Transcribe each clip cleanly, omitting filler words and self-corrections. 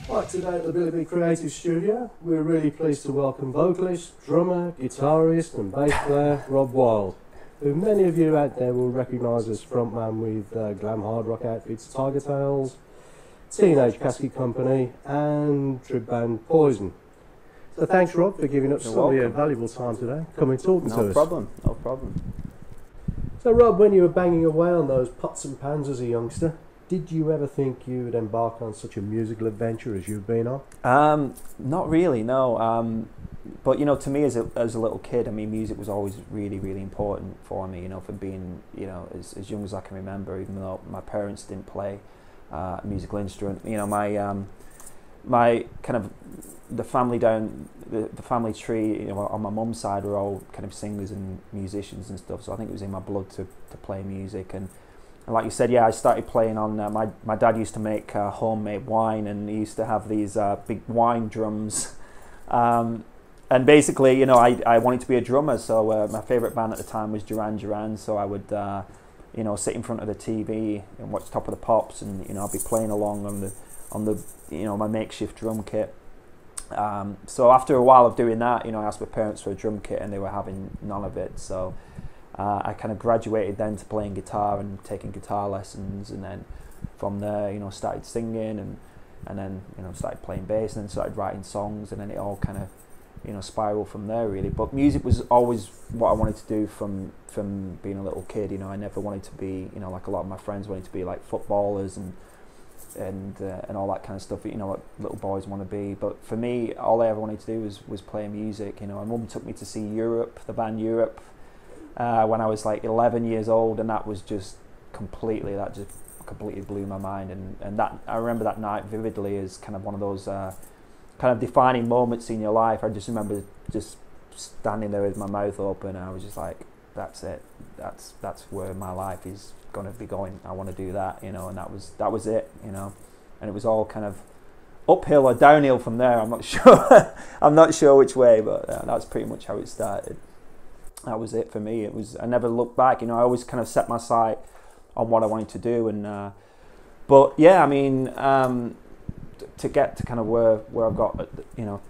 Right, today at the Billy B Creative Studio, we're really pleased to welcome vocalist, drummer, guitarist and bass player Rob Wylde, who many of you out there will recognise as frontman with glam hard rock outfits Tigertailz, Teenage Casket Company and trip band Poison. So thanks Rob for giving up some of your valuable time today, coming talking to us. No problem, no problem. So Rob, when you were banging away on those pots and pans as a youngster, did you ever think you would embark on such a musical adventure as you've been on? Not really, no. But you know, to me as a little kid, I mean, music was always really, really important for me. You know, from being, you know, as young as I can remember, even though my parents didn't play a musical instrument. You know, my kind of the family down the family tree, you know, on my mum's side were all kind of singers and musicians and stuff. So I think it was in my blood to play music. And like you said, yeah, I started playing on, my dad used to make homemade wine, and he used to have these big wine drums. And basically, you know, I wanted to be a drummer, so my favourite band at the time was Duran Duran, so I would, you know, sit in front of the TV and watch Top of the Pops, and, you know, I'd be playing along on the you know, my makeshift drum kit. So after a while of doing that, you know, I asked my parents for a drum kit, and they were having none of it, so I kind of graduated then to playing guitar and taking guitar lessons, and then from there, you know, started singing, and then, you know, started playing bass, and then started writing songs, and then it all kind of, you know, spiraled from there really. But music was always what I wanted to do from being a little kid. You know, I never wanted to be, you know, like a lot of my friends wanted to be like footballers and all that kind of stuff, you know, what little boys want to be. But for me, all I ever wanted to do was play music. You know, my mum took me to see Europe, the band Europe, when I was like 11 years old, and that just completely blew my mind, and that I remember that night vividly as kind of one of those kind of defining moments in your life. I just remember just standing there with my mouth open, and I was just like, that's it, that's where my life is going to be going. I want to do that, you know. And that was it, you know. And it was all kind of uphill or downhill from there. I'm not sure I'm not sure which way, but that's pretty much how it started. That was it for me. I never looked back, you know. I always kind of set my sight on what I wanted to do, and but yeah, I mean, to get to kind of where I've got, you know,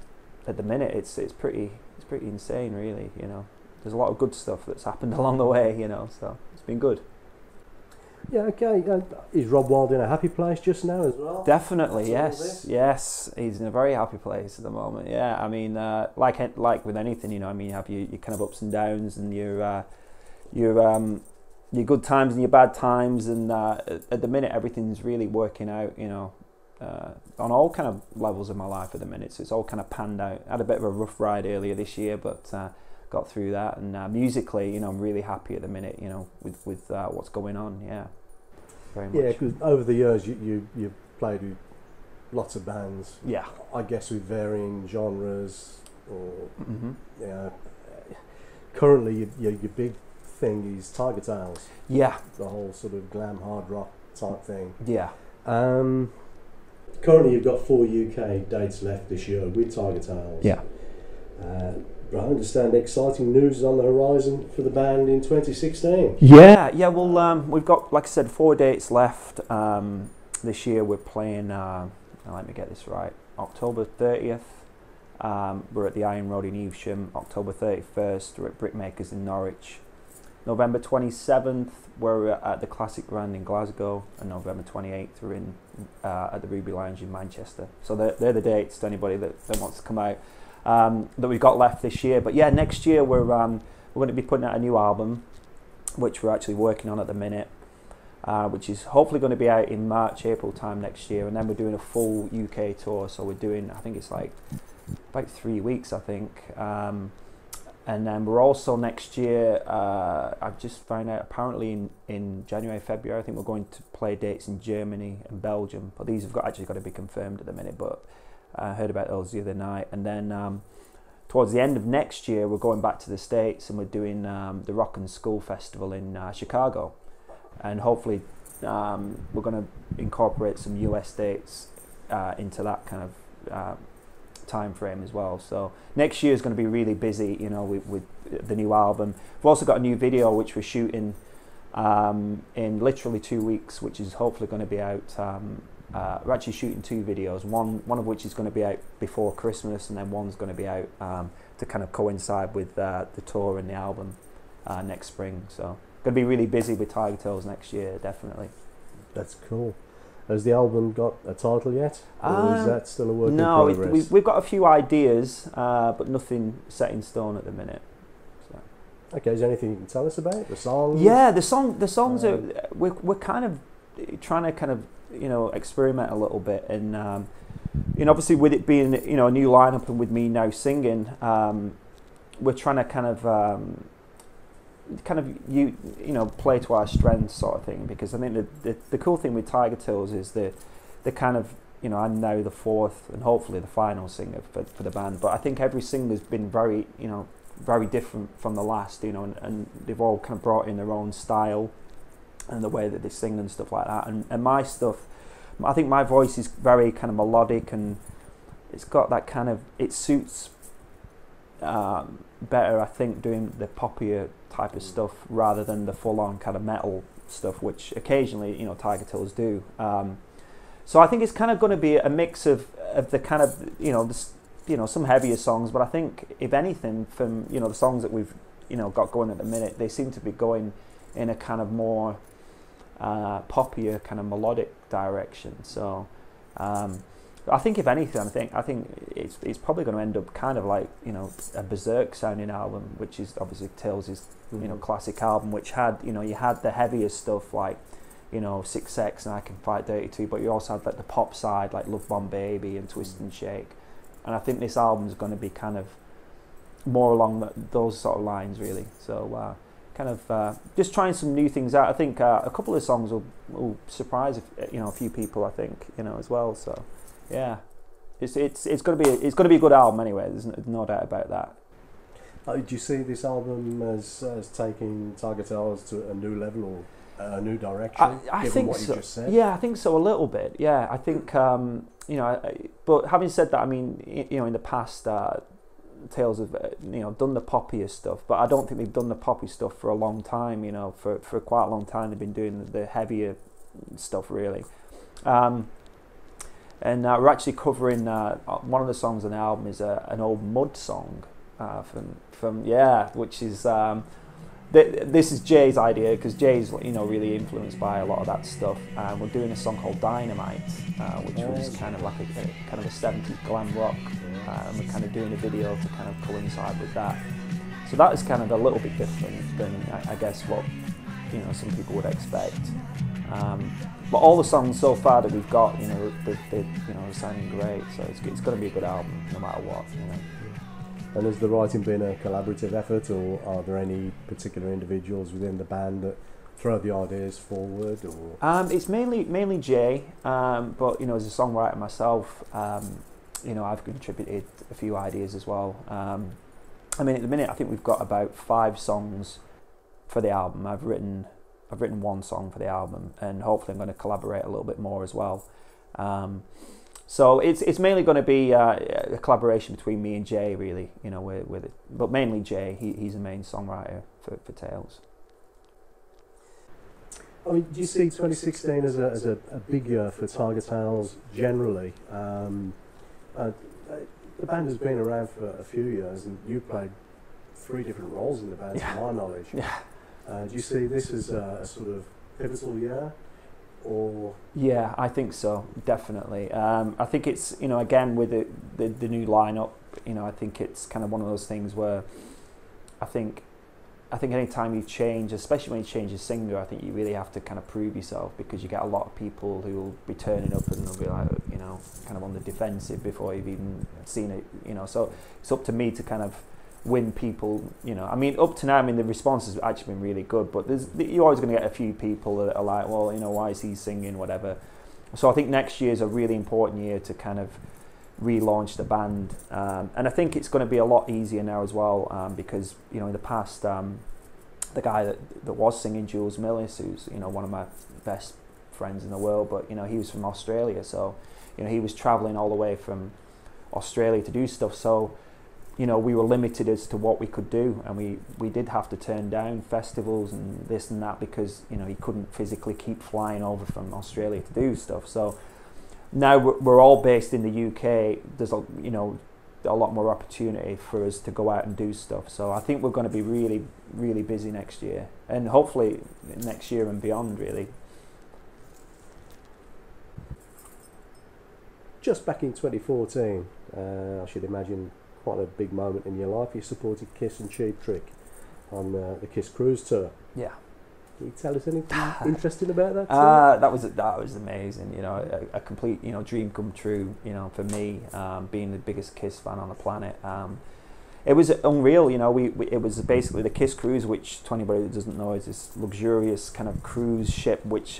at the minute, it's pretty insane, really. You know, there's a lot of good stuff that's happened along the way, you know. So it's been good. Yeah, okay. Is Rob Wylde in a happy place just now as well? Definitely, yes. He's in a very happy place at the moment. Yeah, I mean, like with anything, you know, I mean, you have your kind of ups and downs, and your good times and your bad times, and at the minute everything's really working out, you know, on all kind of levels of my life at the minute. So it's all kind of panned out. I had a bit of a rough ride earlier this year, but got through that, and musically, you know, I'm really happy at the minute, you know, with what's going on. Yeah, very much. Yeah, because over the years you played with lots of bands. Yeah, I guess with varying genres, or you know, currently your big thing is Tigertailz. Yeah, the whole sort of glam hard rock type thing. Yeah. Currently you've got 4 UK dates left this year with Tigertailz. Yeah. I understand exciting news is on the horizon for the band in 2016. Yeah. Well, we've got, like I said, 4 dates left this year. We're playing, let me get this right, October 30th. We're at the Iron Road in Evesham. October 31st, we're at Brickmakers in Norwich. November 27th, we're at the Classic Grand in Glasgow, and November 28th, we're in at the Ruby Lounge in Manchester. So they're the dates to anybody that wants to come out, that we've got left this year. But yeah, next year we're going to be putting out a new album, which we're actually working on at the minute, which is hopefully going to be out in March, April time next year. And then we're doing a full UK tour. So we're doing, I think it's like 3 weeks, I think. And then we're also next year, I've just found out, apparently in January, February, I think we're going to play dates in Germany and Belgium. But these have actually got to be confirmed at the minute, but I heard about those the other night. And then towards the end of next year, we're going back to the States and we're doing the Rock and School Festival in Chicago. And hopefully we're going to incorporate some US dates into that kind of time frame as well. So next year is going to be really busy, you know, with the new album. We've also got a new video which we're shooting in literally 2 weeks, which is hopefully going to be out. We're actually shooting 2 videos, one of which is going to be out before Christmas, and then one's going to be out to kind of coincide with the tour and the album next spring. So going to be really busy with Tigertailz next year, definitely. That's cool. Has the album got a title yet, or is that still a work in progress? No, we've got a few ideas, but nothing set in stone at the minute. So. Okay, is there anything you can tell us about the songs? Yeah, the songs are we're kind of trying to kind of, you know, experiment a little bit, and you know, obviously with it being, you know, a new lineup and with me now singing, we're trying to kind of you know, play to our strengths sort of thing, because I think the cool thing with Tigertailz is the kind of, you know, I'm now the 4th and hopefully the final singer for the band, but I think every singer's been very, you know, very different from the last, you know, and they've all kind of brought in their own style and the way that they sing and stuff like that, and my stuff, I think my voice is very kind of melodic, and it's got that kind of, it suits better, I think, doing the poppier type of stuff rather than the full-on kind of metal stuff, which occasionally, you know, Tigertailz do. So I think it's kind of going to be a mix of the kind of, you know, some heavier songs, but I think if anything, from, you know, the songs that we've, you know, got going at the minute, they seem to be going in a kind of more poppier kind of melodic direction. So I think if anything, I think it's probably going to end up kind of like, you know, a Berserk sounding album, which is obviously Tails' you know, classic album, which had, you know, you had the heavier stuff like, you know, 6X and I Can Fight Dirty Too, but you also had like the pop side like Love Bomb Baby and Twist and Shake, and I think this album is going to be kind of more along those sort of lines, really. So kind of just trying some new things out. I think a couple of songs will surprise, you know, a few people, I think, you know, as well. So yeah, it's going to be a good album anyway. There's no doubt about that. Do you see this album as taking Tigertailz to a new level or a new direction? I think what so. You just said? Yeah, I think so a little bit. Yeah, I think you know. But having said that, I mean, you know, in the past, Tails have, you know, done the poppier stuff, but I don't think they've done the poppy stuff for a long time. You know, for quite a long time they've been doing the heavier stuff, really. And we're actually covering one of the songs on the album is an old Mud song from which is this is Jay's idea, because Jay's, you know, really influenced by a lot of that stuff. We're doing a song called Dynamite, which was kind of like a kind of a 70s glam rock, and we're kind of doing a video to kind of coincide with that. So that is kind of a little bit different than I guess what, you know, some people would expect. But all the songs so far that we've got, you know, they're sounding great. So it's going to be a good album no matter what, you know. And has the writing been a collaborative effort, or are there any particular individuals within the band that throw the ideas forward? Or it's mainly Jay, but, you know, as a songwriter myself, you know, I've contributed a few ideas as well. I mean, at the minute, I think we've got about 5 songs for the album. I've written 1 song for the album, and hopefully I'm going to collaborate a little bit more as well. So it's mainly going to be a collaboration between me and Jay, really, you know, with it. But mainly Jay, he's the main songwriter for Tails. I mean, do you see 2016 as a big year for Tigertailz generally? The band has been around for a few years, and you played 3 different roles in the band, to my knowledge. Yeah. Do you see this as a sort of pivotal year? Or yeah, I think so, definitely. I think it's, you know, again with the new lineup, you know, I think it's kind of one of those things where I think any time you change, especially when you change a singer, I think you really have to kind of prove yourself, because you get a lot of people who will be turning up and they'll be like, you know, kind of on the defensive before you've even seen it, you know. So it's up to me to kind of win people, you know. I mean, up to now, I mean, the response has actually been really good, but you're always going to get a few people that are like, well, you know, why is he singing, whatever. So I think next year is a really important year to kind of relaunch the band, and I think it's going to be a lot easier now as well, because, you know, in the past, the guy that was singing, Jules Millis, who's, you know, one of my best friends in the world, but, you know, he was from Australia, so, you know, he was traveling all the way from Australia to do stuff, so, you know, we were limited as to what we could do, and we did have to turn down festivals and this and that because, you know, he couldn't physically keep flying over from Australia to do stuff. So now we're all based in the UK. There's a, you know, a lot more opportunity for us to go out and do stuff. So I think we're going to be really, really busy next year, and hopefully next year and beyond, really. Just back in 2014, I should imagine quite a big moment in your life. You supported Kiss and Cheap Trick on the Kiss Cruise Tour. Yeah. Can you tell us anything interesting about that tour? That was amazing. You know, a complete, you know, dream come true. You know, for me, being the biggest Kiss fan on the planet. It was unreal. You know, it was basically the Kiss Cruise, which, to anybody that doesn't know, is this luxurious kind of cruise ship which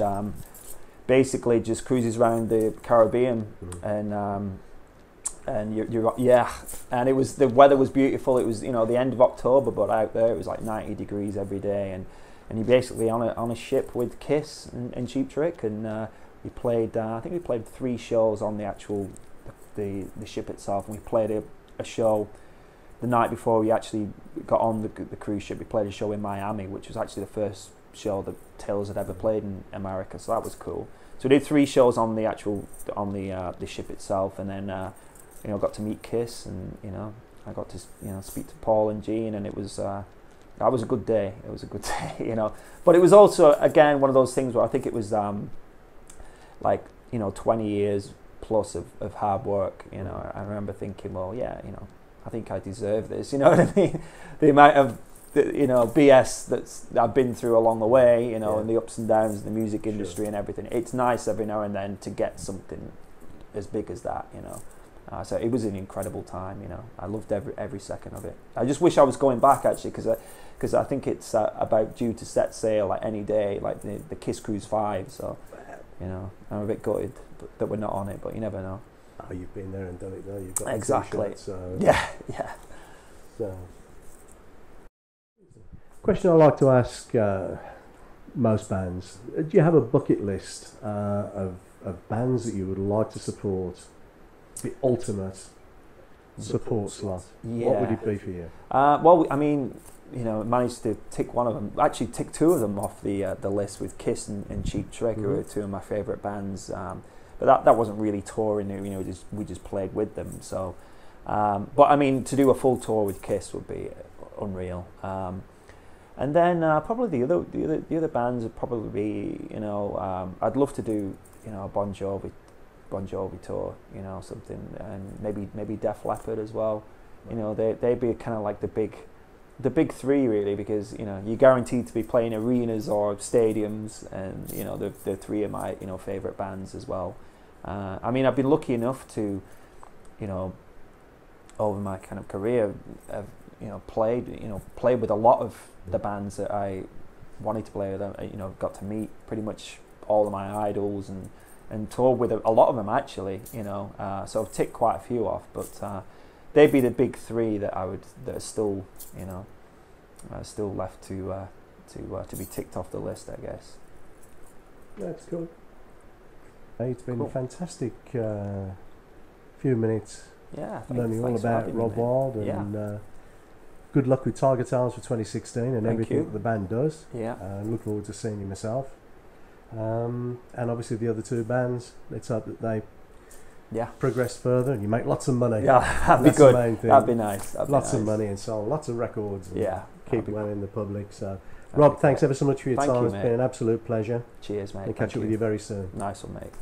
basically just cruises around the Caribbean, and you're yeah, and it was, the weather was beautiful. It was, you know, the end of October, but out there it was like 90 degrees every day, and you're basically on a ship with Kiss and Cheap Trick, and we played. I think we played 3 shows on the actual the ship itself, and we played a show the night before we actually got on the cruise ship. We played a show in Miami, which was actually the first show that Tails had ever played in America, so that was cool. So we did 3 shows on the actual the ship itself, and then you know, got to meet Kiss, and, you know, I got to, you know, speak to Paul and Gene, and it was that was a good day. It was a good day, you know. But it was also, again, one of those things where I think it was like, you know, 20 years plus of hard work. You know, I remember thinking, well, yeah, you know, I think I deserve this. You know what I mean? The amount of, you know, BS that I've been through along the way, you know, and the ups and downs of the music industry and everything. It's nice every now and then to get something as big as that, you know. So it was an incredible time, you know. I loved every second of it. I just wish I was going back, actually, because I think it's about due to set sail like any day, like the Kiss Cruise 5. So, you know, I'm a bit gutted that we're not on it, but you never know. Oh, you've been there and done it, though. You've got exactly. The so yeah. So, question I like to ask most bands: do you have a bucket list of bands that you would like to support? The ultimate support slot. Yeah. What would it be for you? Well, I mean, you know, managed to tick one of them. Actually, tick 2 of them off the list with Kiss and Cheap Trick, who are 2 of my favourite bands. But that wasn't really touring. You know, we just played with them. So, but I mean, to do a full tour with Kiss would be unreal. And then probably the other bands would probably be, you know, I'd love to do, you know, a Bon Jovi tour, you know, something, and maybe Def Leppard as well. You know, they'd be kind of like the big 3, really, because, you know, you're guaranteed to be playing arenas or stadiums, and, you know, they're 3 of my, you know, favourite bands as well. I mean, I've been lucky enough to, you know, over my kind of career, have, you know, played with a lot of the bands that I wanted to play with. You know, got to meet pretty much all of my idols and toured with a lot of them, actually, you know. So I've ticked quite a few off, but they'd be the big 3 that are still, you know, still left to be ticked off the list, I guess. That's cool. It's been a fantastic few minutes. Yeah, learning all about Rob Wylde, and good luck with Tigertailz for 2016 and everything that the band does. Yeah, look forward to seeing you myself. And obviously the other 2 bands, let's hope that they progress further and you make lots of money. Yeah, that'd be good. That'd be nice. Lots of money and sold lots of records. And keep well in the public. So, Rob, thanks ever so much for your time. It's been an absolute pleasure. Cheers, mate. And catch up with you very soon. Nice one, mate.